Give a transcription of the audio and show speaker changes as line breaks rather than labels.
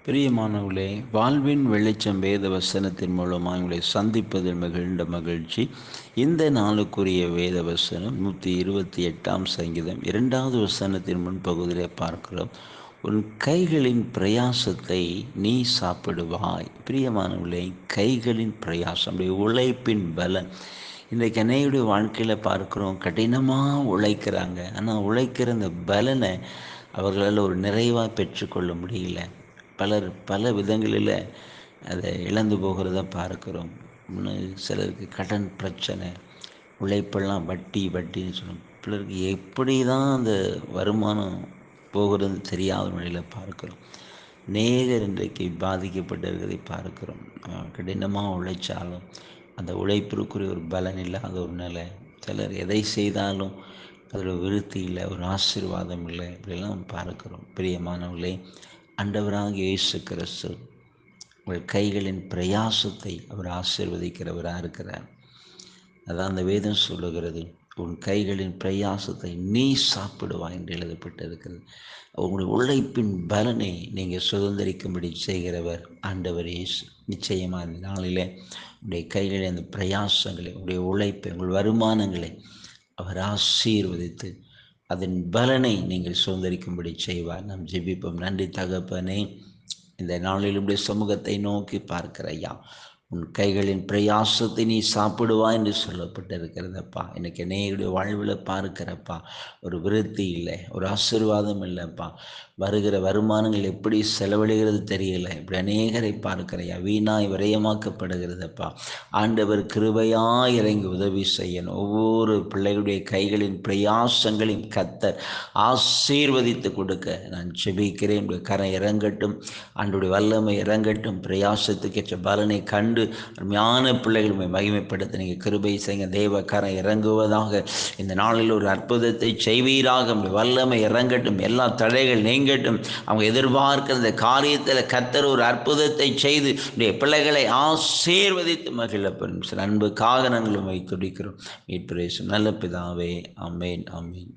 பிரியமானவர்களே, வாழ்வின் வெளிச்சம் வேத வசனத்தின் மூலமாக உங்களை சந்திப்பதில் மகிழ்ந்த மகிழ்ச்சி. இந்த நாளுக்குரிய வேத வசனம் 128ஆம் சங்கீதம் 2வது வசனத்தின் முன்பகுதியிலே பார்க்கிறோம். உன் கைகளின் பிரயாசத்தை நீ சாப்பிடுவாய். பிரியமானவர்களே, கைகளின் பிரயாசம், உழைப்பின் பலன். இன்றைக்கு அநேகருடைய வாழ்க்கையில் பார்க்குறோம், கடினமாக உழைக்கிறாங்க. ஆனால் உழைக்கிற அந்த பலனை அவர்களால் ஒரு நிறைவாக பெற்றுக்கொள்ள முடியல. பலர் பல விதங்களில் அதை இழந்து போகிறத பார்க்குறோம். சிலருக்கு கடன் பிரச்சனை, உழைப்பெல்லாம் வட்டி வட்டின்னு சொல்லணும். பிறருக்கு எப்படி தான் அந்த வருமானம் போகிறது தெரியாத நிலையில் பார்க்குறோம். நேகர் இன்றைக்கு பாதிக்கப்பட்டிருக்கிறதை பார்க்குறோம். கடினமாக உழைச்சாலும் அந்த உழைப்பிற்குரிய ஒரு பலன் இல்லாத ஒரு நிலை. சிலர் எதை செய்தாலும் அதில் விருத்தி இல்லை, ஒரு ஆசீர்வாதம் இல்லை, இப்படிலாம் பார்க்குறோம். பிரியமானவர்களே, ஆண்டவராகிய இயேசு கிறிஸ்து உங்கள் கைகளின் பிரயாசத்தை அவர் ஆசீர்வதிக்கிறவராக இருக்கிறார். அதான் அந்த வேதம் சொல்லுகிறது, உன் கைகளின் பிரயாசத்தை நீ சாப்பிடுவாய் என்று எழுதப்பட்டிருக்கிறது. உங்களுடைய உழைப்பின் பலனை நீங்கள் சுதந்திரிக்கும்படி செய்கிறவர் ஆண்டவர் இயேசு. நிச்சயமாக இந்த நாளில் உங்களுடைய கைகளில் அந்த பிரயாசங்களை, உங்களுடைய உழைப்பை, உங்கள் வருமானங்களை அவர் ஆசீர்வதித்து அதன் பலனை நீங்கள் சுதந்திரிக்கும்படி செய்வார். நாம் ஜெபிப்போம். நன்றி தகப்பனே, இந்த நாளில் உடைய சமூகத்தை நோக்கி பார்க்கிற ஐயா, உன் கைகளின் பிரயாசத்தை நீ சாப்பிடுவா என்று சொல்லப்பட்டிருக்கிறதப்பா. எனக்கு அநேகருடைய வாழ்வில் பார்க்கிறப்பா, ஒரு விருத்தி இல்லை, ஒரு ஆசீர்வாதம் இல்லைப்பா. வருகிற வருமானங்கள் எப்படி செலவழிகிறது தெரியலை. இப்படி அநேகரை பார்க்கிறையா, வீணாய் விரயமாக்கப்படுகிறதப்பா. ஆண்டவர் கிருபையாய் இறங்கி உதவி செய்யணும். ஒவ்வொரு பிள்ளைகளுடைய கைகளின் பிரயாசங்களையும் கர்த்தர் ஆசீர்வதித்து கொடுக்க நான் ஜெபிக்கிறேன். கரம் இறங்கட்டும், ஆண்டவருடைய வல்லமை இறங்கட்டும். பிரயாசத்துக்கு ஏற்ற பலனை கண்டு அருமையான பிள்ளைகளுமே மகிமைப்படுத்த நீங்கள் கிருபை செய்யுங்க. தேவ கரம் இறங்குவதாக. இந்த நாளில் ஒரு அற்புதத்தை செய்வீராக. வல்லமை இறங்கட்டும், எல்லா தடைகள் நீங்கட்டும். அவங்க எதிர்பார்க்கிற இந்த காரியத்தில் கர்த்தர் ஒரு அற்புதத்தை செய்து உடைய பிள்ளைகளை ஆசீர்வதித்து மகிழப்படும். சில அன்புக்காக நாங்கள் உம்மை துதிக்கிறோம். மீட்பு இயேசு நல்ல பிதாவே, ஆமென், ஆமென்.